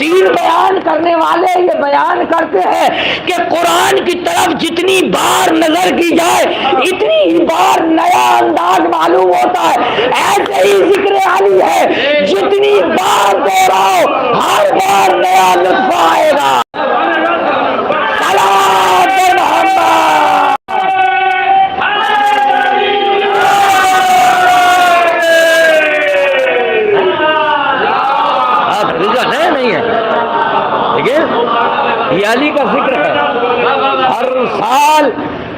تفسیر بیان کرنے والے یہ بیان کرتے ہیں کہ قرآن کی طرف جتنی بار نظر کی جائے اتنی ہی بار نیا انداز معلوم ہوتا ہے. ایسے ہی ذکر علی ہے، جتنی بار دوہراؤ ہر بار نیا لطف آئے گا. یہ علی کا ذکر ہے.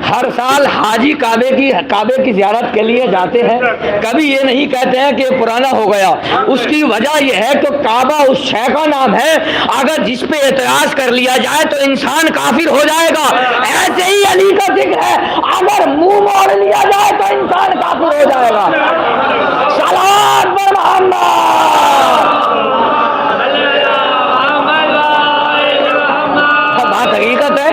ہر سال حاجی کعبے کی زیارت کے لیے جاتے ہیں. کبھی یہ نہیں کہتے ہیں کہ پرانا ہو گیا. اس کی وجہ یہ ہے کہ کعبہ اس شے کا نام ہے، اگر جس پہ اعتراض کر لیا جائے تو انسان کافر ہو جائے گا. ایسے ہی علی کا ذکر ہے، اگر منہ موڑ لیا جائے تو انسان کافر ہو جائے گا. صلوات پر محمد. حقیقت ہے،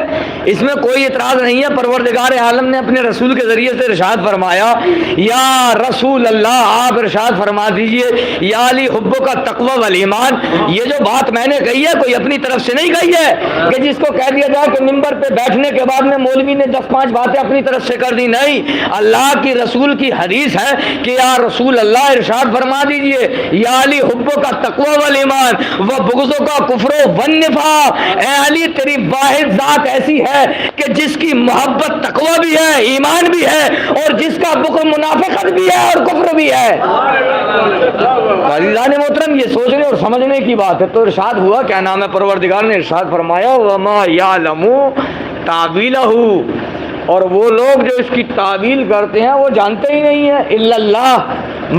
اس میں کوئی اعتراض نہیں ہے. پروردگار عالم نے اپنے رسول کے ذریعے سے ارشاد فرمایا، یا رسول اللہ، آپ ارشاد فرما دیجئے یا علی حبو کا تقوی والایمان. یہ جو بات میں نے کہی ہے کوئی اپنی طرف سے نہیں کہی ہے کہ جس کو کہہ دیا جائے کہ ممبر پہ بیٹھنے کے بعد میں مولوی نے 10-5 باتیں اپنی طرف سے کر دی. نہیں، اللہ کی رسول کی حدیث ہے کہ یا رسول اللہ ارشاد فرما دیجئے یا علی حبو کا تقوی والایمان و بغضو کا کفر والنفاق. اے علی تیری واحد ذات ایسی ہے کہ جس کی محبت تقوی بھی ہے، ایمان بھی ہے، اور جس کا بغض منافقت بھی ہے اور کفر بھی ہے. عزیزان محترم، یہ سوچنے اور سمجھنے کی بات ہے. تو ارشاد ہوا، کیا نام ہے، پروردگار نے ارشاد فرمایا وما یعلم تاویلہ، اور وہ لوگ جو اس کی تعویل کرتے ہیں وہ جانتے ہی نہیں ہیں الا اللہ،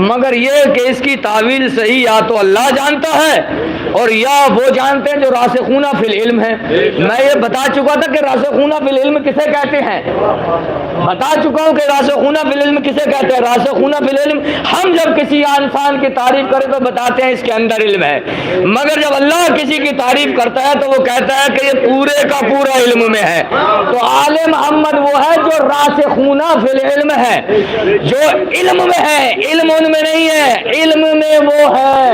مگر یہ کہ اس کی تعویل صحیح یا تو اللہ جانتا ہے اور یا وہ جانتے ہیں جو راسخون فی العلم ہیں. میں یہ بتا چکا تھا کہ راسخون فی العلم کسے کہتے ہیں، بتا چکا ہوں کہ راسخون فی العلم کسے کہتے ہیں. راسخون فی العلم ہم جب کسی انسان کی تعریف کریں تو بتاتے ہیں اس کے اندر علم ہے، مگر جب اللہ کسی کی تعریف کرتا ہے تو وہ کہتا ہے کہ یہ پورے کا پورا علم میں ہے. تو عالم محمد وہ ہے جو راسخون فی العلم ہے، جو علم میں ہے، علم ان میں نہیں ہے، علم میں وہ ہے.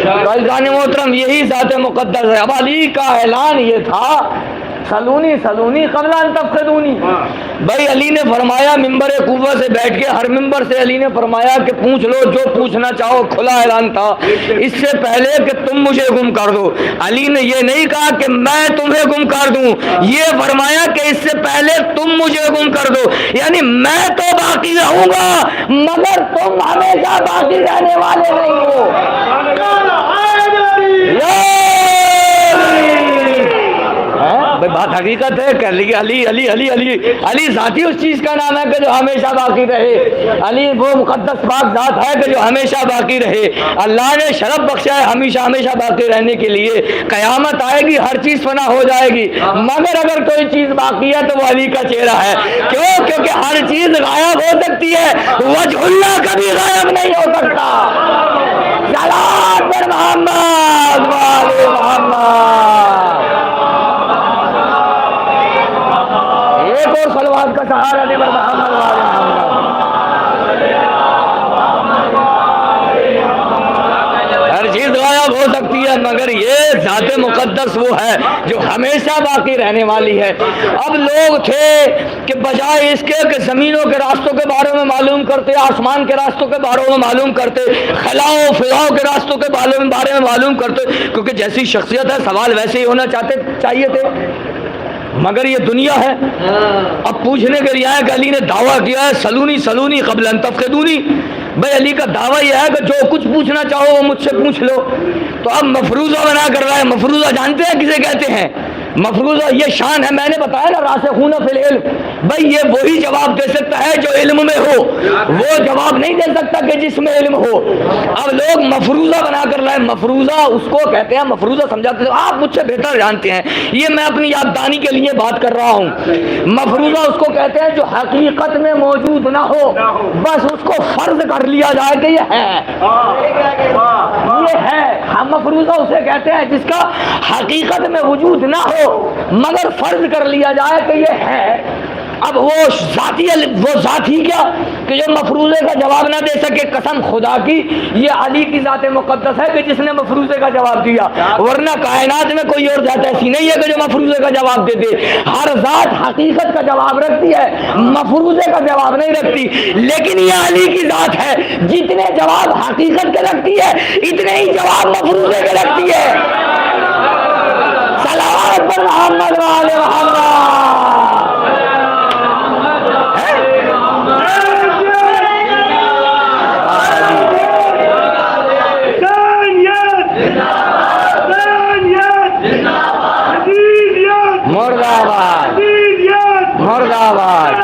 عزیزان محترم، یہی ذات مقدس ہے. اب علی کا اعلان یہ تھا، سلونی سلونی قبل ان تفقدونی. بھائی علی نے فرمایا ممبر کوفہ سے بیٹھ کے، ہر ممبر سے علی نے فرمایا کہ پوچھ لو جو پوچھنا چاہو، کھلا اعلان تھا. اس سے پہلے کہ تم مجھے گم کر دو، علی نے یہ نہیں کہا کہ میں تمہیں گم کر دوں، یہ فرمایا کہ اس سے پہلے تم مجھے گم کر دو. یعنی میں تو باقی رہوں گا مگر تم ہمیشہ باقی رہنے والے نہیں ہو. بات حقیقت ہے کہ علی علی علی علی علی علی ذاتی اس چیز کا نام ہے کہ جو ہمیشہ باقی رہے. علی وہ مقدس پاک ذات ہے کہ جو ہمیشہ باقی رہے. اللہ نے شرف بخشا ہے ہمیشہ ہمیشہ باقی رہنے کے لیے. قیامت آئے گی، ہر چیز فنا ہو جائے گی، مگر اگر کوئی چیز باقی ہے تو وہ علی کا چہرہ ہے. کیوں؟ کیونکہ ہر چیز غائب ہو سکتی ہے، وجہ اللہ کبھی غائب نہیں ہو سکتا. صلوات پر محمد وآل محمد. ایک اور صلوات کا سہارا دے محمد وآل محمد. ہر چیز غائب ہو سکتی ہے مگر یہ ذات مقدس وہ ہے جو ہمیشہ باقی رہنے والی ہے. اب لوگ تھے کہ بجائے اس کے کہ زمینوں کے راستوں کے بارے میں معلوم کرتے، آسمان کے راستوں کے بارے میں معلوم کرتے، خلاؤں فضاؤں کے راستوں کے بارے میں معلوم کرتے، کیونکہ جیسی شخصیت ہے سوال ویسے ہی ہونا چاہیے تھے، مگر یہ دنیا ہے. اب پوچھنے کے لیے آیا کہ علی نے دعویٰ کیا ہے سلونی سلونی قبل ان تفقدونی. بھائی علی کا دعویٰ یہ ہے کہ جو کچھ پوچھنا چاہو وہ مجھ سے پوچھ لو. تو اب مفروضہ بنا کر رہا ہے. مفروضہ جانتے ہیں کسے کہتے ہیں؟ مفروضہ یہ شان ہے، میں نے بتایا نا راسخون فی العلم. بھائی یہ وہی جواب دے سکتا ہے جو علم میں ہو، وہ جواب نہیں دے سکتا کہ جس میں علم ہو. اب لوگ مفروضہ بنا کر لائے. مفروضہ اس کو کہتے ہیں، مفروضہ سمجھاتے ہیں، آپ مجھ سے بہتر جانتے ہیں، یہ میں اپنی یاددانی کے لیے بات کر رہا ہوں. مفروضہ اس کو کہتے ہیں جو حقیقت میں موجود نہ ہو، بس اس کو فرض کر لیا جائے کہ یہ ہے. یہ ہے ہم مفروضہ اسے کہتے ہیں جس کا حقیقت میں وجود نہ ہو مگر فرض کر لیا جائے کہ یہ ہے. اب وہ ذات ہی کیا کہ جو مفروضے کا جواب نہ دے سکے، قسم خدا کی یہ علی کی ذات مقدس ہے کہ جس نے مفروضے کا جواب دیا، ورنہ کائنات میں کوئی اور ذات ایسی نہیں ہے کہ جو مفروضے کا جواب دے دے۔ ہر ذات حقیقت کا جواب رکھتی ہے، مفروضے کا جواب نہیں رکھتی، لیکن یہ علی کی ذات ہے جتنے جواب حقیقت کے رکھتی ہے اتنے ہی جواب مفروضے کے رکھتی ہے۔ صلوات پر محمد و آل محمد۔ مردآباد مردآباد۔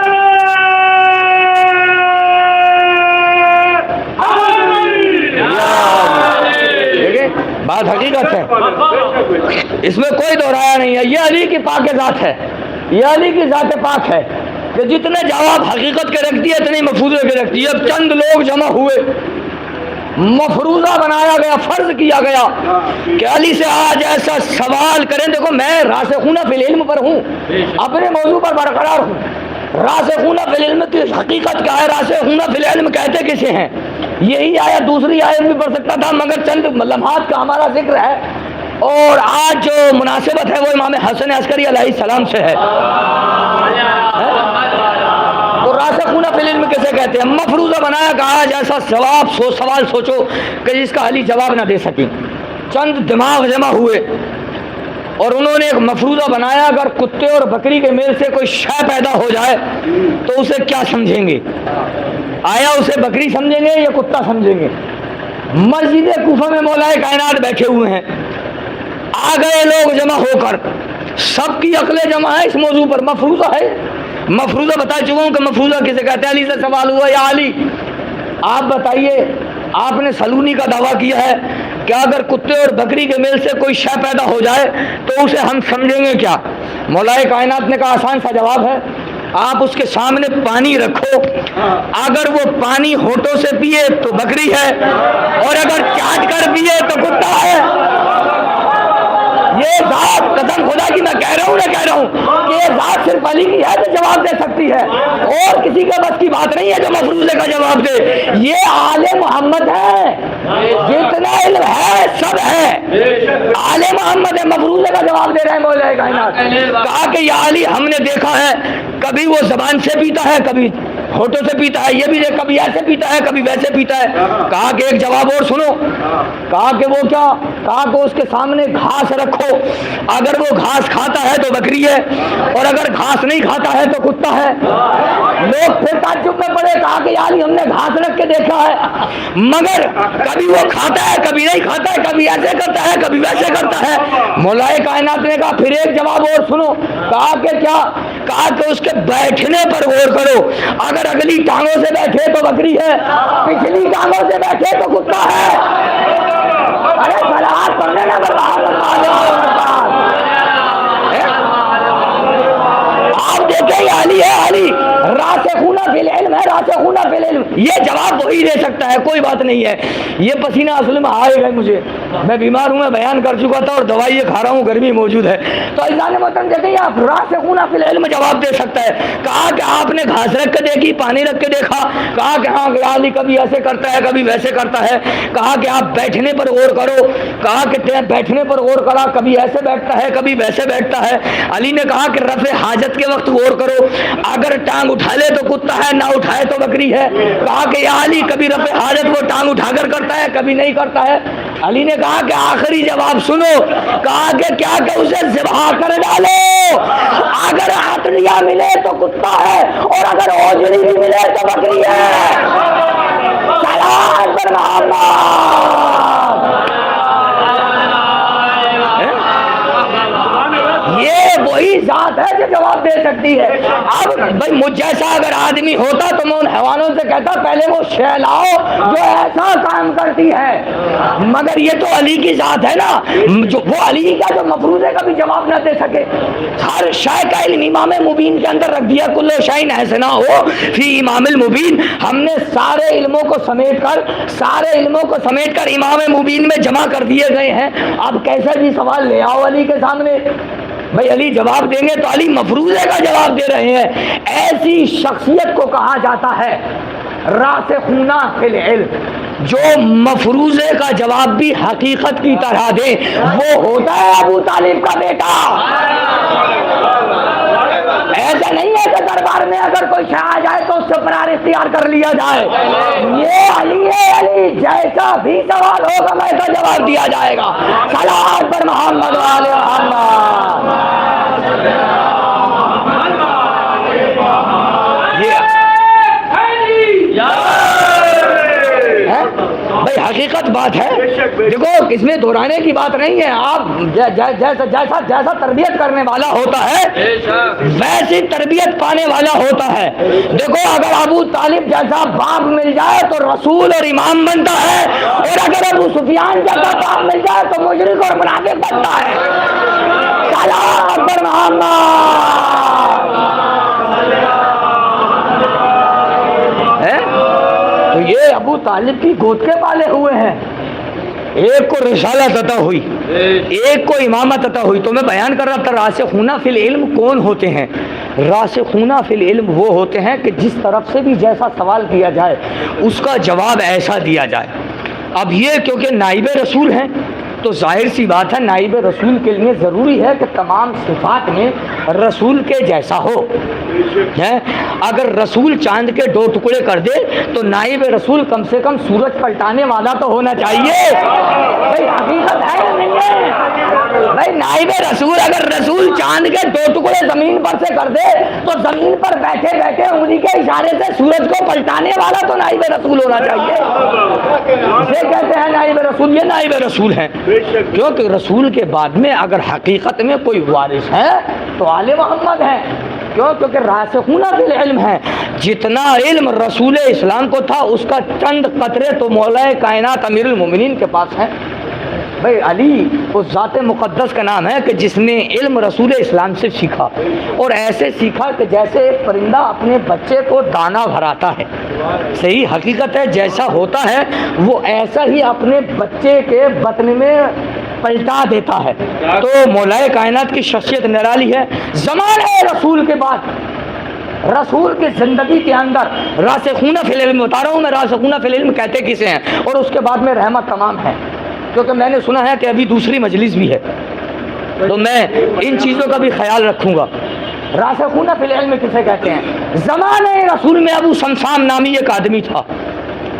بات حقیقت ہے، اس میں کوئی دوہرایا نہیں ہے۔ یہ علی کی پاک ذات ہے، یہ علی کی ذات پاک ہے کہ جتنے جواب حقیقت کے رکھتی ہے اتنے مفروضے کے رکھتی ہے۔ اب چند لوگ جمع ہوئے، مفروضہ بنایا گیا، فرض کیا گیا کہ علی سے آج ایسا سوال کریں۔ دیکھو میں راسخون فی العلم پر ہوں، اپنے موضوع پر برقرار ہوں۔ راسخون فی العلم کی حقیقت کیا ہے؟ راسخون فی العلم کہتے کسے ہیں؟ یہی آیت دوسری آیت بھی پڑھ سکتا تھا، مگر چند لمحات کا ہمارا ذکر ہے، اور آج جو مناسبت ہے وہ امام حسن عسکری علیہ السلام سے ہے۔ تو راسخون فی العلم کسے کہتے ہیں؟ مفروضہ بنایا کہ آج ایسا سوال سوچو کہ جس کا علی جواب نہ دے سکیں۔ چند دماغ جمع ہوئے اور انہوں نے ایک مفروضہ بنایا، اگر کتے اور بکری کے میل سے کوئی شے پیدا ہو جائے تو اسے کیا سمجھیں گے؟ آیا اسے بکری سمجھیں گے یا کتا سمجھیں گے؟ مسجد کوفہ میں مولا کائنات بیٹھے ہوئے ہیں، آ گئے لوگ جمع ہو کر، سب کی عقلیں جمع ہے اس موضوع پر۔ مفروضہ ہے، مفروضہ بتا چکا ہوں کہ مفروضہ کسے کہتے ہیں۔ علی سے سوال ہوا، یا علی آپ بتائیے، آپ نے سلونی کا دعویٰ کیا ہے کہ اگر کتے اور بکری کے میل سے کوئی شے پیدا ہو جائے تو اسے ہم سمجھیں گے کیا؟ مولا کائنات نے کہا آسان سا جواب ہے، آپ اس کے سامنے پانی رکھو، اگر وہ پانی ہونٹوں سے پیے تو بکری ہے، اور اگر چاٹ کر پیے تو کتا ہے۔ یہ ذات، قسم خدا کی میں کہہ رہا ہوں کہ یہ ذات صرف علی کی ہے جو جواب دے سکتی ہے، اور کسی کے بس کی بات نہیں ہے جو مفروضے کا جواب دے۔ یہ آل محمد ہے، جتنا علم ہے سب ہے آل محمد ہے، مفروضے کا جواب دے رہے ہیں مولا کائنات۔ کہا کہ یا علی ہم نے دیکھا ہے کبھی وہ زبان سے پیتا ہے، کبھی ہونٹوں سے پیتا ہے، یہ بھی دیکھ کبھی ایسے پیتا ہے کبھی ویسے پیتا ہے۔ کہا کہ ایک جواب اور سنو، کہا کہ وہ کیا؟ کہا کہ اس کے سامنے گھاس رکھو، اگر وہ گھاس کھاتا ہے تو بکری ہے، اور اگر گھاس نہیں کھاتا ہے تو کتا ہے۔ لوگ پھر تعجب میں پڑے، کہا کہ یار ہم نے گھاس رکھ کے دیکھا ہے، مگر کبھی وہ کھاتا ہے کبھی نہیں کھاتا ہے، کبھی ایسے کرتا ہے کبھی ویسے کرتا ہے۔ مولا کائنات نے کہا پھر ایک جواب اور سنو۔ کہا کہ کیا؟ کہا کہ اس کے بیٹھنے پر غور کرو، اگر اگلی ٹانگوں سے بیٹھے تو بکری ہے، پچھلی ٹانگوں سے بیٹھے تو کتا ہے۔ ارے صلوات پڑھنے نہ آپ دیکھیں یہ علی ہے، علی راسخون فی العلم ہے، راسخون فی العلم۔ یہ جواب وہی دے سکتا ہے، کوئی بات نہیں ہے۔ یہ پسینہ اصل میں آئے گئے، مجھے میں بیمار ہوں، میں بیان کر چکا تھا اور دوائی یہ کھا رہا ہوں، گرمی موجود ہے۔ تو اذان محترم دیکھیں آپ راسخون فی العلم جواب دے سکتا ہے۔ کہا کہ آپ نے گھاس رکھ کے دیکھی، پانی رکھ کے دیکھا؟ کہا کہ ہاں علی کبھی ایسے کرتا ہے کبھی ویسے کرتا ہے۔ کہا کہ آپ بیٹھنے پر غور کرو، کہا کہ بیٹھنے پر غور کرا، کبھی ایسے بیٹھتا ہے کبھی ویسے بیٹھتا ہے۔ علی نے کہا کہ رفع حاجت کے وقت غور کرو، اگر ٹانگ اٹھا لے تو کتا ہے، نہ اٹھائے تو بکری ہے۔ کہا کہ یا علی کبھی رفع حاجت وہ ٹانگ اٹھا کر کرتا ہے کبھی نہیں کرتا ہے۔ علی نے کہا کہ آخری جواب سنو۔ کہا کہ کیا کہ اسے ذبح کر ڈالو، اگر عطریہ ملے تو کتا ہے، اور اگر اوجری بھی ملے تو بکری ہے۔ سلام پر محمد۔ یہ وہی ذات ہے جو جواب دے سکتی ہے۔ اب بھائی مجھ جیسا اگر آدمی ہوتا تو میں ان حیوانوں سے کہتا پہلے وہ شے لاؤ جو ایسا کام کرتی ہے، مگر یہ تو علی کی ذات ہے نا، جو وہ علی کا جو مفروضے کا بھی جواب نہ دے سکے۔ ہر شے کا علم امام مبین کے اندر رکھ دیا، کل شیء حسنہ ہو فی امام المبین۔ ہم نے سارے علموں کو سمیٹ کر امام مبین میں جمع کر دیے گئے ہیں۔ اب کیسا بھی سوال لے آؤ علی کے سامنے، بھائی علی جواب دیں گے تو علی مفروضے کا جواب دے رہے ہیں. ایسی شخصیت کو کہا جاتا ہے راسخون فی العلم، جو مفروضے کا جواب بھی حقیقت کی طرح دے. وہ ہوتا ہے ابو طالب کا بیٹا. ایسا نہیں ہے کہ دربار میں اگر کوئی شاہ آ جائے تو اس سے فرار اختیار کر لیا جائے. یہ علی ہے، علی جیسا بھی سوال ہوگا ویسا جواب دیا جائے گا. صلوات پر محمد و آل محمد. بھائی حقیقت بات ہے. دیکھو اس میں دہرانے کی بات نہیں ہے. آپ جیسا تربیت کرنے والا ہوتا ہے ویسی تربیت پانے والا ہوتا ہے. دیکھو اگر ابو طالب جیسا باپ مل جائے تو رسول اور امام بنتا ہے، اور اگر ابو سفیان جیسا باپ مل جائے تو مشرک اور منافق بنتا ہے. صلوات پر محمد. تو یہ ابو طالب کی گود کے پالے ہوئے ہیں. ایک کو رسالت عطا ہوئی، ایک کو امامت عطا ہوئی. تو میں بیان کر رہا تھا راسخون فی العلم کون ہوتے ہیں. راسخون فی العلم وہ ہوتے ہیں کہ جس طرف سے بھی جیسا سوال کیا جائے اس کا جواب ایسا دیا جائے. اب یہ کیونکہ نائب رسول ہیں تو ظاہر سی بات ہے نائب رسول کے لیے ضروری ہے کہ تمام صفات میں رسول کے جیسا ہو. اگر رسول چاند کے 2 ٹکڑے کر دے تو نائب رسول کم سے کم سورج پلٹانے والا تو ہونا چاہیے. بھائی حقیقت ہے یا نہیں ہے؟ بھائی نائب رسول اگر رسول چاند کے 2 ٹکڑے زمین پر سے کر دے تو زمین پر بیٹھے بیٹھے انگلی کے اشارے سے سورج کو پلٹانے والا تو نائب رسول ہونا چاہیے. یہ کہتے ہیں نائب رسول. یہ نائب رسول ہیں کیونکہ رسول کے بعد میں اگر حقیقت میں کوئی وارث ہے تو آل محمد ہے. کیونکہ راسخون فی العلم ہے. جتنا علم رسول اسلام کو تھا اس کا چند قطرے تو مولا کائنات امیر المومنین کے پاس ہیں. بھائی علی اس ذات مقدس کا نام ہے کہ جس نے علم رسول اسلام سے سیکھا، اور ایسے سیکھا کہ جیسے ایک پرندہ اپنے بچے کو دانہ بھراتا ہے. صحیح حقیقت ہے جیسا ہوتا ہے وہ ایسا ہی اپنے بچے کے بطن میں پلٹا دیتا ہے. تو مولا کائنات کی شخصیت نرالی ہے. زمانہ رسول کے بعد رسول کی زندگی کے اندر راسخون فی العلم بتا رہا ہوں میں. راسخون فی العلم کہتے کسے ہیں؟ اور اس کے بعد میں رحمت تمام ہے. کیونکہ میں نے سنا ہے کہ ابھی دوسری مجلس بھی ہے تو میں ان چیزوں کا بھی خیال رکھوں گا. راسخون فی العلم کسے کہتے ہیں؟ زمانہ رسول میں ابو صمصام نامی ایک آدمی تھا.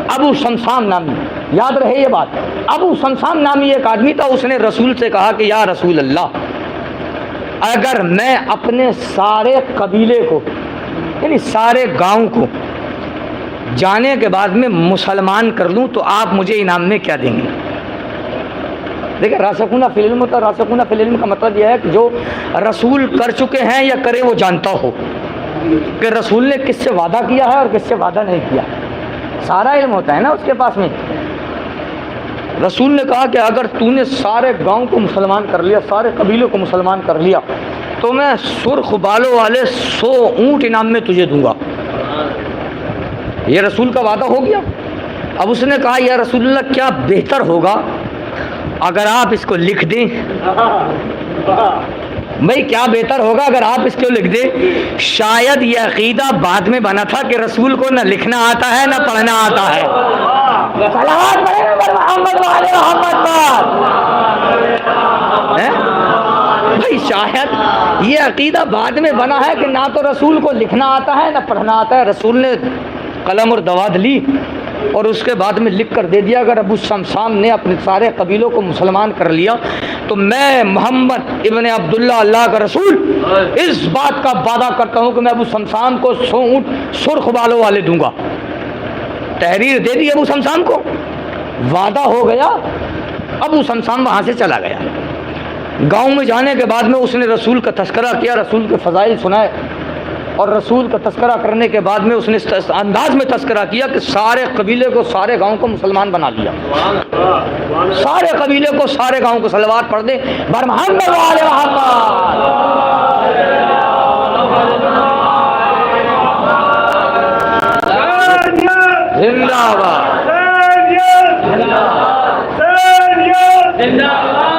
ابو صمصام نامی، یاد رہے یہ بات. ابو صمصام نامی ایک آدمی تھا. اس نے رسول سے کہا کہ یا رسول اللہ، اگر میں اپنے سارے قبیلے کو یعنی سارے گاؤں کو جانے کے بعد میں مسلمان کر لوں تو آپ مجھے انعام میں کیا دیں گے؟ دیکھیں راسخون فی العلم ہوتا ہے. راسخون فی العلم کا مطلب یہ ہے کہ جو رسول کر چکے ہیں یا کرے وہ جانتا ہو کہ رسول نے کس سے وعدہ کیا ہے اور کس سے وعدہ نہیں کیا. سارا علم ہوتا ہے نا اس کے پاس میں. رسول نے کہا کہ اگر تو نے سارے گاؤں کو مسلمان کر لیا، سارے قبیلوں کو مسلمان کر لیا تو میں سرخ بالوں والے 100 اونٹ انعام میں تجھے دوں گا. یہ رسول کا وعدہ ہو گیا. اب اس نے کہا یا رسول اللہ کیا بہتر ہوگا اگر آپ اس کو لکھ دیں. بھائی کیا بہتر ہوگا اگر آپ اس کو لکھ دیں. شاید یہ عقیدہ بعد میں بنا تھا کہ رسول کو نہ لکھنا آتا ہے نہ پڑھنا آتا ہے. صلوات پڑھیں پر محمد و آل محمد پر. بھائی شاید یہ عقیدہ بعد میں بنا ہے کہ نہ تو رسول کو لکھنا آتا ہے نہ پڑھنا آتا ہے. رسول نے قلم اور دواد لی اور اس کے بعد میں لکھ کر دے دیا اگر ابو صمصام نے اپنے سارے قبیلوں کو مسلمان کر لیا تو میں محمد ابن عبداللہ اللہ کا رسول اس بات کا وعدہ کرتا ہوں کہ میں ابو صمصام کو 100 اونٹ سرخ بالوں والے دوں گا. تحریر دے دی ابو صمصام کو، وعدہ ہو گیا. ابو صمصام وہاں سے چلا گیا. گاؤں میں جانے کے بعد میں اس نے رسول کا تذکرہ کیا، رسول کے فضائل سنائے، اور رسول کا تذکرہ کرنے کے بعد میں اس نے انداز میں تذکرہ کیا کہ سارے قبیلے کو سارے گاؤں کو مسلمان بنا لیا. سارے قبیلے کو سارے گاؤں کو صلوات پڑھ دے بر محمد و آل محمد. زندہ باد زندہ باد.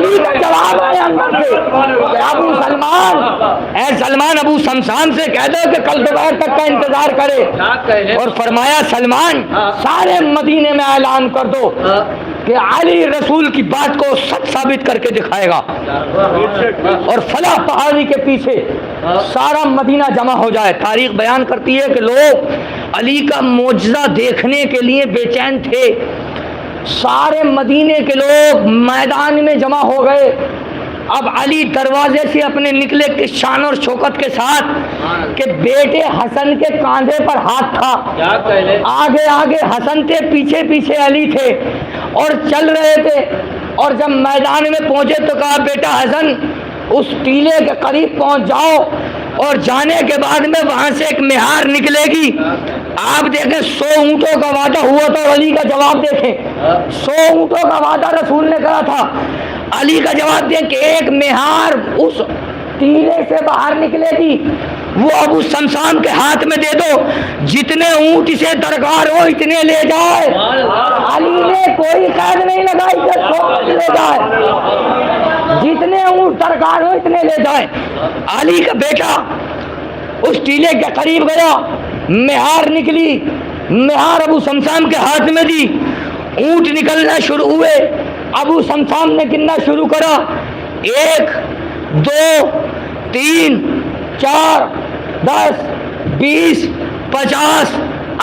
علی کا جواب آیا اندر سے کہ ابو سلمان، اے سلمان ابو شمشان سے کہہ دو کہ کل دوپہر تک کا انتظار کرے، اور فرمایا سلمان سارے مدینے میں اعلان کر دو کہ علی رسول کی بات کو سچ ثابت کر کے دکھائے گا، اور فلاں پہاڑی کے پیچھے سارا مدینہ جمع ہو جائے۔ تاریخ بیان کرتی ہے کہ لوگ علی کا معجزہ دیکھنے کے لیے بے چین تھے، سارے مدینے کے لوگ میدان میں جمع ہو گئے۔ اب علی دروازے سے اپنے نکلے کہ شان اور شوکت کے ساتھ کہ بیٹے حسن کے کاندھے پر ہاتھ تھا، آگے آگے حسن تھے، پیچھے پیچھے علی تھے اور چل رہے تھے، اور جب میدان میں پہنچے تو کہا بیٹا حسن اس ٹیلے کے قریب پہنچ جاؤ، اور جانے کے بعد میں وہاں سے ایک مہار نکلے گی، آپ دیکھیں 100 اونٹوں کا وعدہ ہوا تھا، اور علی کا جواب دیکھیں 100 اونٹوں کا وعدہ رسول نے کہا تھا، علی کا جواب دیں کہ ایک مہار اس ٹیلے سے باہر نکلے گی، وہ ابو شمشان کے ہاتھ میں دے دو، جتنے اونٹ اسے درکار ہو اتنے لے جائے۔ علی نے کوئی قید نہیں لگائی کہ 100 لے جائے، جتنے اونٹ درکار ہو اتنے لے جائے۔ علی کا بیٹا اس ٹیلے کے قریب گیا، مہار نکلی، مہار ابو شمشان کے ہاتھ میں دی، اونٹ نکلنا شروع ہوئے، ابو شمشان نے گننا شروع کرا، 1 2 3 4 10 20 50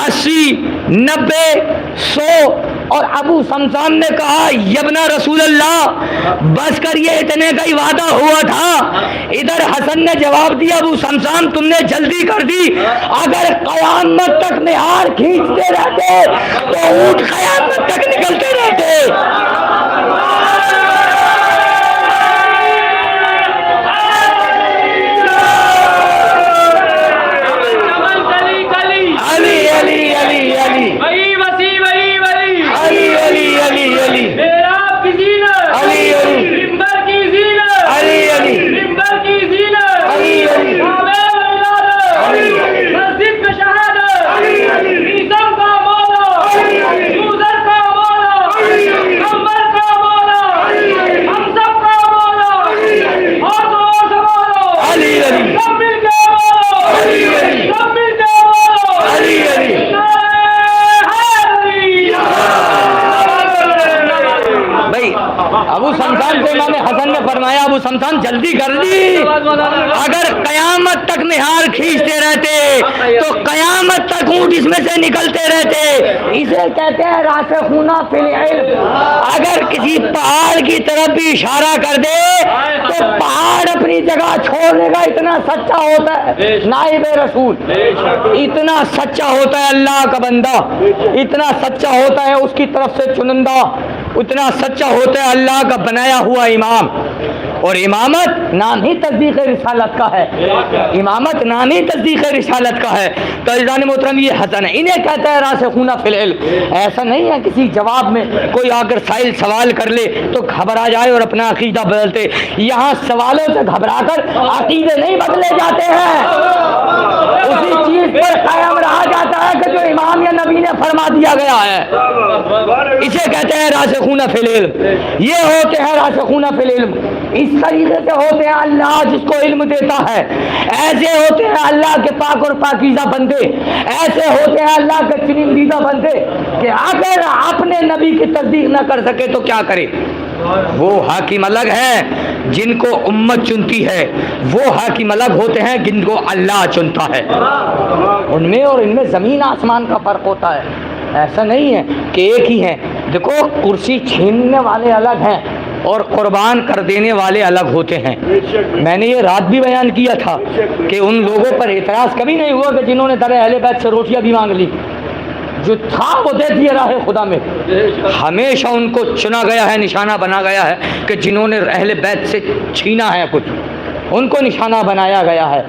80 90 100، اور ابو شمشان نے کہا یبنا رسول اللہ بس کر، یہ اتنے کا ہی وعدہ ہوا تھا۔ ادھر حسن نے جواب دیا ابو شمشان تم نے جلدی کر دی، اگر قیامت تک مہار کھینچتے رہتے تو اونٹ قیامت تک نکلتے رہتے۔ ابو شمشان سے امام حسن نے فرمایا ابو شمشان جلدی کر دی، اگر قیامت تک مہار کھینچتے رہتے تو قیامت تک اونٹ اس میں سے نکلتے رہتے۔ اسے کہتے ہیں راسخون فی العلم، اگر کسی پہاڑ کی طرف بھی اشارہ کر دے تو پہاڑ اپنی جگہ چھوڑنے کا اتنا سچا ہوتا ہے نائب رسول، اتنا سچا ہوتا ہے اللہ کا بندہ، اتنا سچا ہوتا ہے اس کی طرف سے چنندہ، اتنا سچا ہوتا ہے اللہ کا بنایا ہوا امام۔ اور امامت نام ہی تصدیق رسالت کا ہے، امامت نام ہی تصدیق رسالت کا ہے۔ تو عزیزان محترم یہ حسن ہے، انہیں کہتا ہے راسخون فی العلم۔ ایسا نہیں ہے کسی جواب میں کوئی آ کر سائل سوال کر لے تو گھبرا جائے اور اپنا عقیدہ بدلتے، یہاں سوالوں سے گھبرا کر عقیدے نہیں بدلے جاتے ہیں، اسی چیز پر قائم رہا جاتا ہے کہ جو امام یا نبی نے فرما دیا گیا ہے، اسے کہتے ہیں راسخون فی العلم۔ یہ ہوتے ہیں راسخون فی العلم، اس طریقے سے ہوتے ہیں اللہ جس کو علم دیتا ہے، ایسے ہوتے ہیں اللہ کے پاک اور پاکیزہ بندے، ایسے ہوتے ہیں اللہ کے چنندیدہ بندے کہ اگر اپنے نبی کی تصدیق نہ کر سکے تو کیا کرے۔ وہ حاکم الگ ہیں جن کو امت چنتی ہے، وہ حاکم الگ ہوتے ہیں جن کو اللہ چنتا ہے، ان میں اور ان میں زمین آسمان کا فرق ہوتا ہے۔ ایسا نہیں ہے کہ ایک ہی ہیں، دیکھو کرسی چھیننے والے الگ ہیں اور قربان کر دینے والے الگ ہوتے ہیں۔ میں نے یہ رات بھی بیان کیا تھا کہ ان لوگوں پر اعتراض کبھی نہیں ہوا کہ جنہوں نے در اہل بیت سے روٹیاں بھی مانگ لی، جو تھا وہ دے دیے راہ خدا میں۔ ہمیشہ ان کو چنا گیا ہے، نشانہ بنا گیا ہے کہ جنہوں نے اہل بیت سے چھینا ہے کچھ، ان کو نشانہ بنایا گیا ہے۔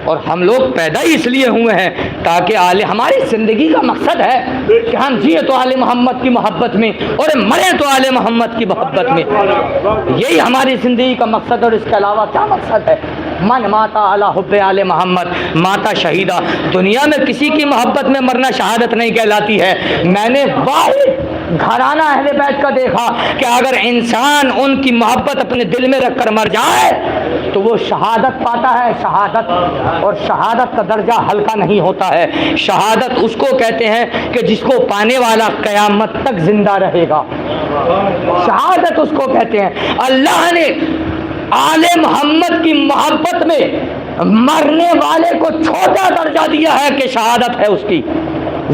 اور ہم لوگ پیدا ہی اس لیے ہوئے ہیں تاکہ ہماری زندگی کا مقصد ہے کہ ہم جیے تو آل محمد کی محبت میں اور مرے تو آل محمد کی محبت میں، یہی ہماری زندگی کا مقصد، اور اس کے علاوہ کیا مقصد ہے؟ من ماتا علی حب آل محمد ماتا شہیدہ۔ دنیا میں کسی کی محبت میں مرنا شہادت نہیں کہلاتی ہے، میں نے واحد گھرانہ اہل بیت کا دیکھا کہ اگر انسان ان کی محبت اپنے دل میں رکھ کر مر جائے تو وہ شہادت پاتا ہے، شہادت، اور شہادت کا درجہ ہلکا نہیں ہوتا ہے۔ شہادت اس کو کہتے ہیں کہ جس کو پانے والا قیامت تک زندہ رہے گا، شہادت اس کو کہتے ہیں۔ اللہ نے آل محمد کی محبت میں مرنے والے کو چھوٹا درجہ دیا ہے کہ شہادت ہے اس کی،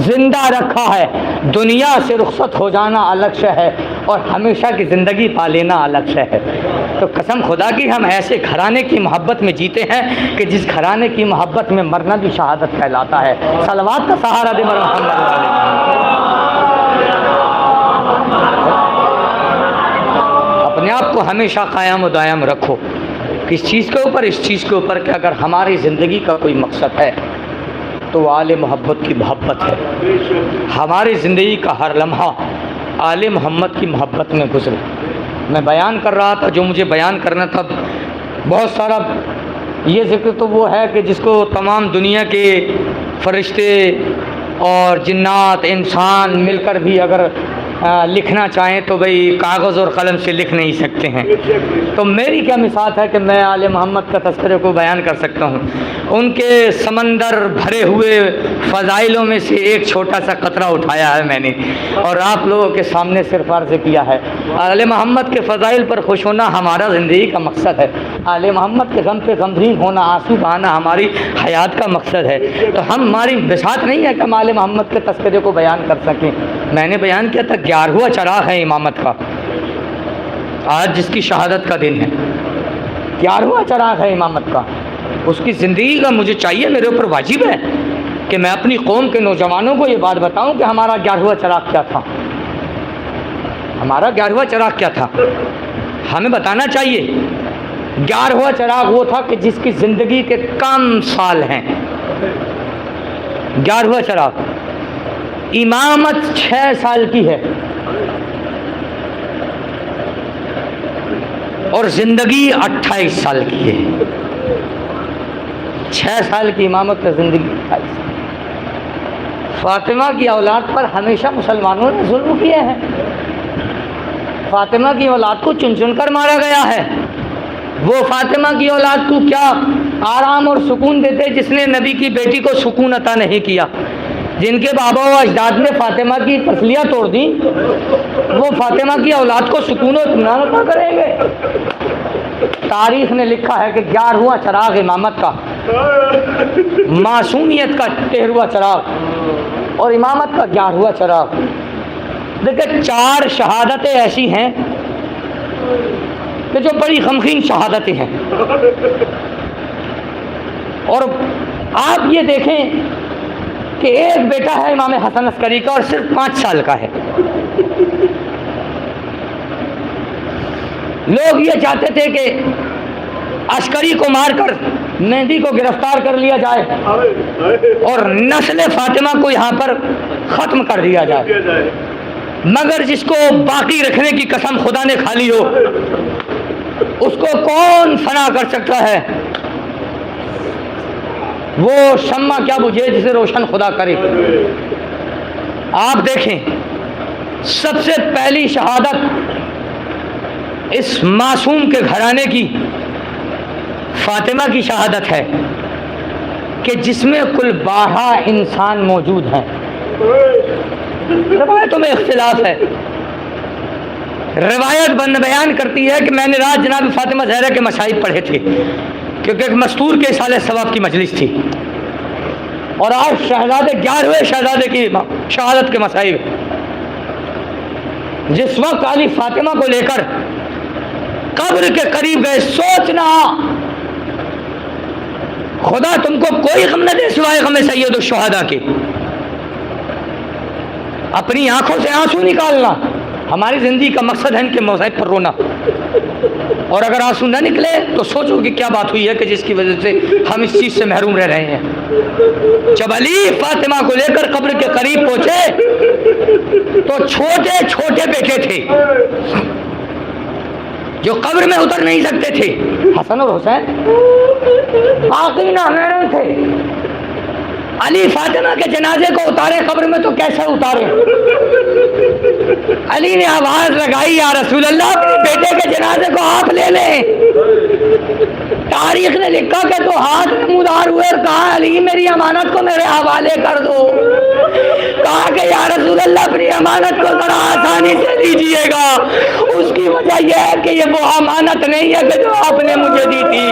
زندہ رکھا ہے۔ دنیا سے رخصت ہو جانا الگ شے ہے اور ہمیشہ کی زندگی پا لینا الگ شے ہے۔ تو قسم خدا کی ہم ایسے گھرانے کی محبت میں جیتے ہیں کہ جس گھرانے کی محبت میں مرنا بھی شہادت کہلاتا ہے۔ صلوات کا سہارا دے محمد اپنے آپ کو ہمیشہ قائم و دائم رکھو کس چیز کے اوپر؟ اس چیز کے اوپر کہ اگر ہماری زندگی کا کوئی مقصد ہے تو وہ آل محبت کی محبت ہے۔ ہماری زندگی کا ہر لمحہ آل محمد کی محبت میں گزرے۔ میں بیان کر رہا تھا جو مجھے بیان کرنا تھا، بہت سارا یہ ذکر تو وہ ہے کہ جس کو تمام دنیا کے فرشتے اور جنات انسان مل کر بھی اگر لکھنا چاہیں تو بھئی کاغذ اور قلم سے لکھ نہیں سکتے ہیں۔ تو میری کیا مثال ہے کہ میں آل محمد کا تذکرے کو بیان کر سکتا ہوں۔ ان کے سمندر بھرے ہوئے فضائلوں میں سے ایک چھوٹا سا قطرہ اٹھایا ہے میں نے اور آپ لوگوں کے سامنے صرف عرض کیا ہے۔ آل محمد کے فضائل پر خوش ہونا ہمارا زندگی کا مقصد ہے، آل محمد کے غم پہ غمگین ہونا، آنسو بہانا ہماری حیات کا مقصد ہے۔ تو ہماری بساط نہیں ہے کہ ہم آل محمد کے تذکرے کو بیان کر سکیں۔ میں نے بیان کیا تھا 11واں چراغ ہے امامت کا، آج جس کی شہادت کا دن ہے، 11واں چراغ ہے امامت کا۔ اس کی زندگی کا مجھے چاہیے، میرے اوپر واجب ہے کہ میں اپنی قوم کے نوجوانوں کو یہ بات بتاؤں کہ ہمارا 11واں چراغ کیا تھا، ہمارا 11واں چراغ کیا تھا۔ ہمیں بتانا چاہیے 11واں چراغ وہ تھا کہ جس کی زندگی کے کم سال ہیں۔ 11واں چراغ امامت 6 سال کی ہے اور زندگی 28 سال کی ہے۔ 6 سال کی امامت کا زندگی 28 سال۔ فاطمہ کی اولاد پر ہمیشہ مسلمانوں نے ظلم کیے ہیں، فاطمہ کی اولاد کو چن چن کر مارا گیا ہے۔ وہ فاطمہ کی اولاد کو کیا آرام اور سکون دیتے جس نے نبی کی بیٹی کو سکون عطا نہیں کیا؟ جن کے بابا و اجداد نے فاطمہ کی تسلیاں توڑ دیں وہ فاطمہ کی اولاد کو سکون و اطمینان عطا کریں گے؟ تاریخ نے لکھا ہے کہ 11واں چراغ امامت کا، معصومیت کا 13واں چراغ اور امامت کا 11واں چراغ۔ دیکھیں 4 شہادتیں ایسی ہیں کہ جو بڑی غمگین شہادتیں ہیں، اور آپ یہ دیکھیں کہ ایک بیٹا ہے امام حسن عسکری کا اور صرف 5 سال کا ہے۔ لوگ یہ چاہتے تھے کہ عسکری کو مار کر مہدی کو گرفتار کر لیا جائے اور نسل فاطمہ کو یہاں پر ختم کر دیا جائے، مگر جس کو باقی رکھنے کی قسم خدا نے کھا لی ہو اس کو کون فنا کر سکتا ہے؟ وہ شمع کیا بجھے جسے روشن خدا کرے۔ آپ دیکھیں سب سے پہلی شہادت اس معصوم کے گھرانے کی فاطمہ کی شہادت ہے کہ جس میں کل 12 انسان موجود ہیں۔ روایتوں میں اختلاف ہے، روایت بیان کرتی ہے کہ میں نے رات جناب فاطمہ زہرا کے مصائب پڑھے تھے کیونکہ ایک مستور کے سال ثواب کی مجلس تھی، اور آج شہزادے 11ویں شہزادے کی شہادت کے مصائب۔ جس وقت علی فاطمہ کو لے کر قبر کے قریب گئے، سوچنا خدا تم کو کوئی غم نہ دے سوائے غم سید الشہداء کے۔ اپنی آنکھوں سے آنسو نکالنا، ہماری زندگی کا مقصد ہے ان کے مصائب پر رونا، اور اگر آنسو نہ نکلے تو سوچو کہ کیا بات ہوئی ہے کہ جس کی وجہ سے ہم اس چیز سے محروم رہ رہے ہیں۔ جب علی فاطمہ کو لے کر قبر کے قریب پہنچے تو چھوٹے چھوٹے بیٹے تھے جو قبر میں اتر نہیں سکتے تھے، حسن اور حسین، باقی نامحرم تھے۔ علی فاطمہ کے جنازے کو اتارے قبر میں تو کیسے اتارے؟ علی نے آواز لگائی یا رسول اللہ اپنے بیٹے کے جنازے کو آپ لے لیں. تاریخ نے لکھا کہ تو ہاتھ نمودار ہوئے اور کہا علی میری امانت کو میرے حوالے کر دو. کہا کہ یا رسول اللہ اپنی امانت کو ذرا آسانی سے دیجیے گا. اس کی وجہ یہ ہے کہ یہ وہ امانت نہیں ہے کہ جو آپ نے مجھے دی تھی.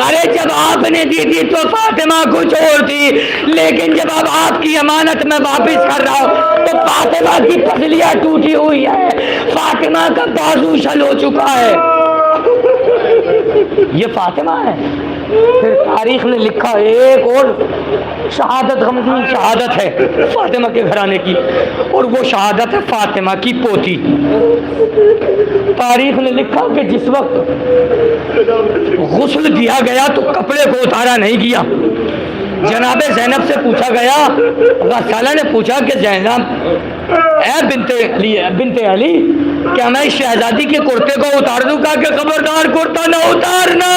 ارے جب آپ نے دی تھی تو فاطمہ کچھ اور تھی، لیکن جب اب آپ کی امانت میں واپس کر رہا ہوں تو فاطمہ کی پسلیاں ٹوٹی ہوئی ہے، فاطمہ کا بازو شل ہو چکا ہے. یہ فاطمہ ہے. پھر تاریخ نے لکھا ایک اور شہادت غمگین شہادت ہے فاطمہ کے گھرانے کی، اور وہ شہادت ہے فاطمہ کی پوتی. تاریخ نے لکھا کہ جس وقت غسل دیا گیا تو کپڑے کو اتارا نہیں کیا. جناب زینب سے پوچھا گیا، غسالہ نے پوچھا کہ زینب اے بنت علی کیا میں اس شہزادی کے کرتے کو اتار دوں؟ کہا کہ خبردار کرتا نہ اتارنا.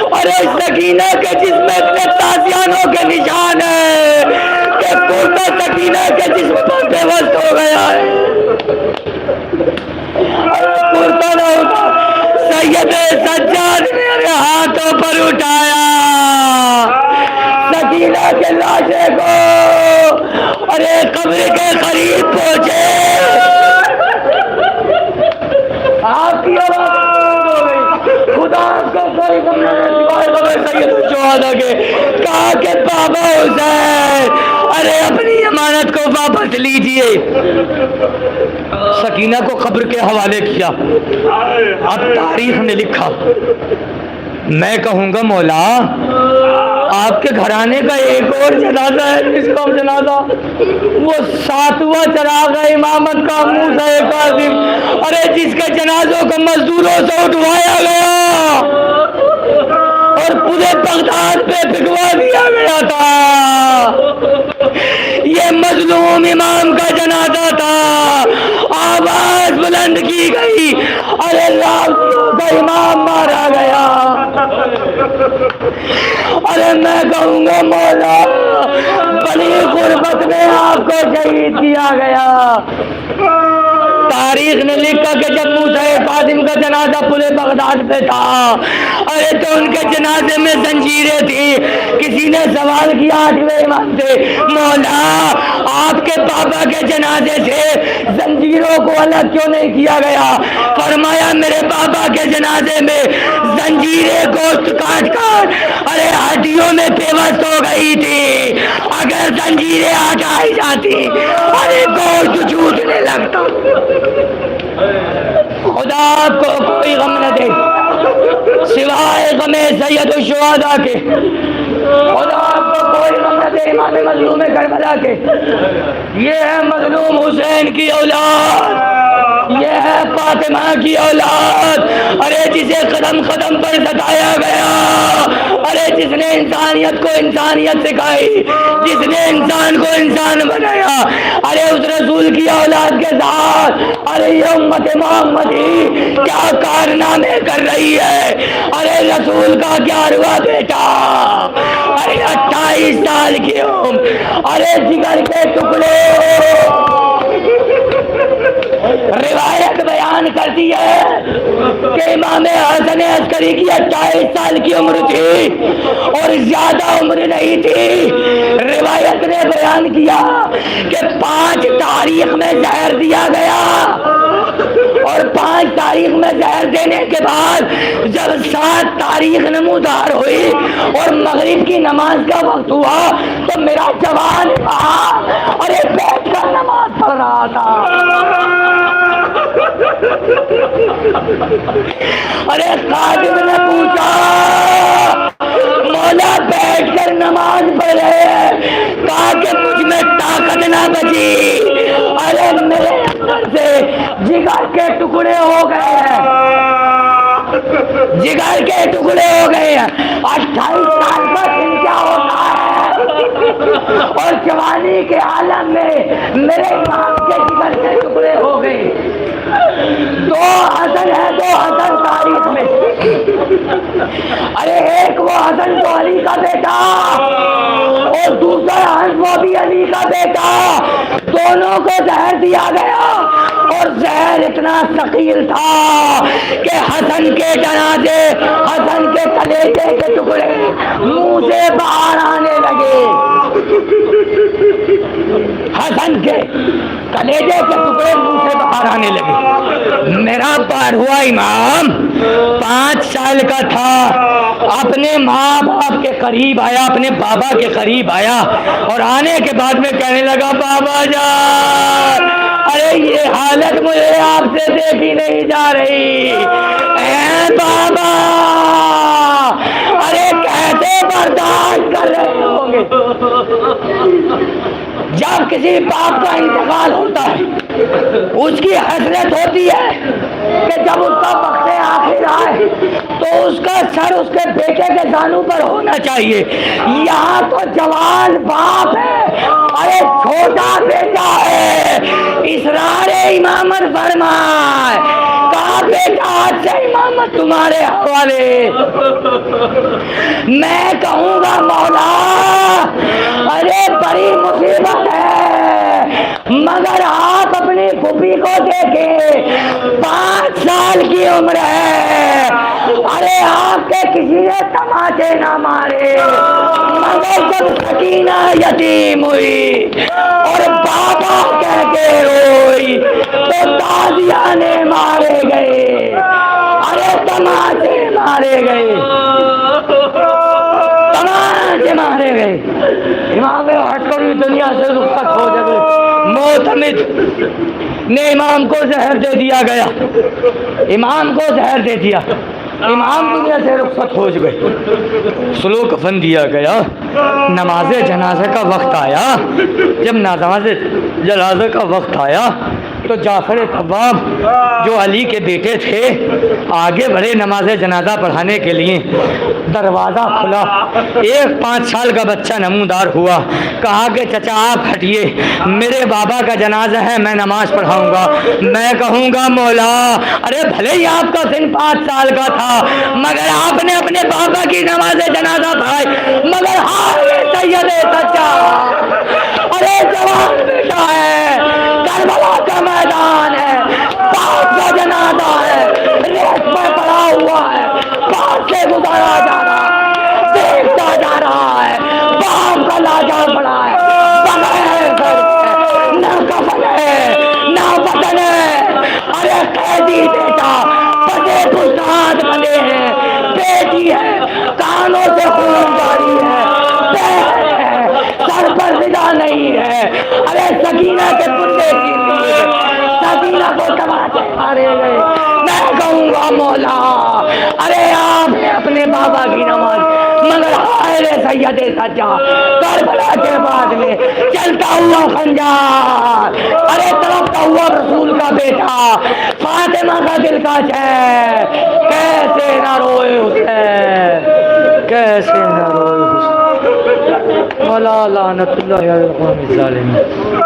اور سکینہ کے جسم میں اتنے تازیانوں کے نشان ہے کہ کرتا سکینہ کے جسم پر بے وست ہو گیا ہے. کرتا نہ اتار. سید سجاد نے میرے ہاتھوں پر اٹھایا سکینہ کے لاشے کو اور ایک قبر کے قریب پہنچے. آپ کی آواز خدا کا کوئی غم نہ سوائے غم سید الشہداء کے. کہا کہ بابا حسین ارے اپنی امانت کو واپس لیجئے. سکینہ کو قبر کے حوالے کیا. اب تاریخ نے لکھا، میں کہوں گا مولا آپ کے گھرانے کا ایک اور جنازہ ہے جس کا جنازہ وہ 7واں چراغ ہے امامت کا موسیٰ کاظم. ارے جس کے جنازوں کو مزدوروں سے اٹھوایا گیا اور پورے بغداد پہ پھینکوا دیا گیا تھا. یہ مظلوم امام کا جنازہ تھا. آواز بلند کی گئی، ارے راویوں کا امام مارا گیا. ارے میں کہوں گا مولا بڑی غربت میں آپ کو شہید کیا گیا. تاریخ نے لکھا کہ جب موسیٰ کاظم کا جنازہ پورے بغداد پہ تھا، ارے تو ان کے جنازے میں زنجیریں تھی. کسی نے سوال کیا 8ویں امام سے، مولا آپ کے پاپا کے جنازے سے زنجیروں کو الگ کیوں نہیں کیا گیا؟ فرمایا میرے پاپا کے جنازے میں زنجیریں گوشت کاٹ کاٹ ارے ہڈیوں میں پیوست ہو گئی تھی. اگر زنجیریں ہٹائی جاتی ارے گوشت جھوٹنے لگتا. خدا کو کوئی غم نہ دے سوائے غم سید الشہداء کے. خدا کو کوئی غم نہ دے امام مظلوم کربلا کے. یہ ہے مظلوم حسین کی اولاد، یہ ہے فاطمہ کی اولاد. ارے جسے قدم قدم پر ستایا گیا، ارے جس نے انسانیت کو انسانیت سکھائی، جس نے انسان کو انسان بنایا. ارے اس رسول کی اولاد کے ساتھ ارے یہ امت محمدی کیا کارنامے کر رہی ہے. ارے رسول کا 11واں بیٹا، ارے 28 سال کی عمر، ارے جگر کے ٹکڑے. روایت بیان کرتی ہے کہ امام حسن عسکری کی 28 سال کی عمر تھی اور زیادہ عمر نہیں تھی. روایت نے بیان کیا کہ 5 تاریخ میں زہر دیا گیا اور 5 تاریخ میں زہر دینے کے بعد جب 7 تاریخ نمودار ہوئی اور مغرب کی نماز کا وقت ہوا تو میرا جوان ارے بیٹھ کر نماز پڑھ رہا تھا. ارے خادم نے پوچھا مولا بیٹھ کر نماز پڑھ رہے ہیں؟ کہا کہ مجھ میں طاقت نہ بچی. ارے میرے اندر سے جگر کے ٹکڑے ہو گئے ہیں، جگر کے ٹکڑے ہو گئے ہیں. 28 سال کا دن کیا ہوتا ہے اور جوانی کے عالم میں میرے امام کے جگر کے ٹکڑے ہو گئے. 2 حسن ہے، 2 حسن تاریخ آنکھ میں. ارے ایک وہ حسن تو علی کا بیٹا اور دوسرا حسن وہ بھی علی کا بیٹا, دونوں کو زہر دیا گیا اور زہر اتنا ثقیل تھا کہ حسن کے جنازے, حسن کے کلیجے کے ٹکڑے منہ سے باہر آنے لگے. حسن کے کلیجے کے ٹکڑے منہ سے باہر آنے لگے. میرا پڑھوا امام 5 سال کا تھا, اپنے ماں باپ کے قریب آیا, اپنے بابا کے قریب آیا اور آنے کے بعد میں کہنے لگا بابا جان, ارے یہ حالت مجھے آپ سے دیکھی نہیں جا رہی. اے بابا, ارے کیسے برداشت کر رہے ہوں گے. جب کسی باپ کا انتقال ہوتا ہے اس کی حسرت ہوتی ہے کہ جب اس کا وقت آخر آئے تو اس کا سر اس کے بیٹے کے زانو پر ہونا چاہیے. یہاں تو جوان باپ ہے, ارے چھوٹا بیٹا ہے. اسرار امامت فرمائے, کہا بیٹا آج سے امامت تمہارے حوالے. میں کہوں گا مولا ارے بڑی مصیبت ہے, مگر آپ اپنی پھوپھی کو دیکھیں, 5 سال کی عمر ہے. ارے آپ کے کسی نے تماچے نہ مارے, مگر جب سکینہ یتیم ہوئی اور بابا کہہ کے روئی تو تازیانے مارے گئے, ارے تماچے مارے گئے, تماچے مارے گئے. امام عسکری دنیا سے رخصت ہو جائے. معتمد نے امام کو زہر دے دیا گیا, امام کو زہر دے دیا, امام دنیا سے رخصت ہو گئے. سلو کفن دیا گیا. نماز جنازہ کا وقت آیا. جب نماز جنازہ کا وقت آیا تو جعفر طباب جو علی کے بیٹے تھے آگے بڑھے نماز جنازہ پڑھانے کے لیے. دروازہ کھلا, ایک 5 سال کا بچہ نمودار ہوا. کہا کہ چچا آپ ہٹیے, میرے بابا کا جنازہ ہے, میں نماز پڑھاؤں گا. میں کہوں گا مولا ارے بھلے ہی آپ کا سن 5 سال کا تھا مگر آپ نے اپنے بابا کی نماز جنازہ پڑھائی. مگر ہائے سید سچا, ارے جوان بیٹا ہے, کربلا کا میدان ہے, باپ کا جنازہ ہے, ریت میں پڑا ہوا ہے, باپ سے گزارا جا رہا ہے, دیکھتا جا رہا ہے, باپ کا لاجا پڑا ہے, بغیر سر ہے, نہ کفن ہے نہ وطن ہے. ارے قیدی بیٹا پتے پستاد بنے ہیں, بیٹی ہے کانوں سے خون جاری ہے, سر پر رضا نہیں ہے. ارے سکینہ کے پتے چھین لیے, سکینہ کو تماچے مارے گئے. میں کہوں گا مولا ارے آپ نے اپنے بابا کی نماز, مگر ہائے سید سجا کربلا کے بعد میں چلتا ہوا خنجر, ارے تڑپتا ہوا رسول کا بیٹا فاطمہ کا دل کا شہر, کیسے نہ روئے حسین, کیسے نہ روئے حسین. ولا لعنت اللہ علی القوم الظالمین.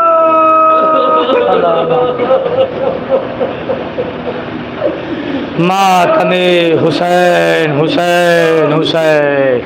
ماتم حسین حسین حسین.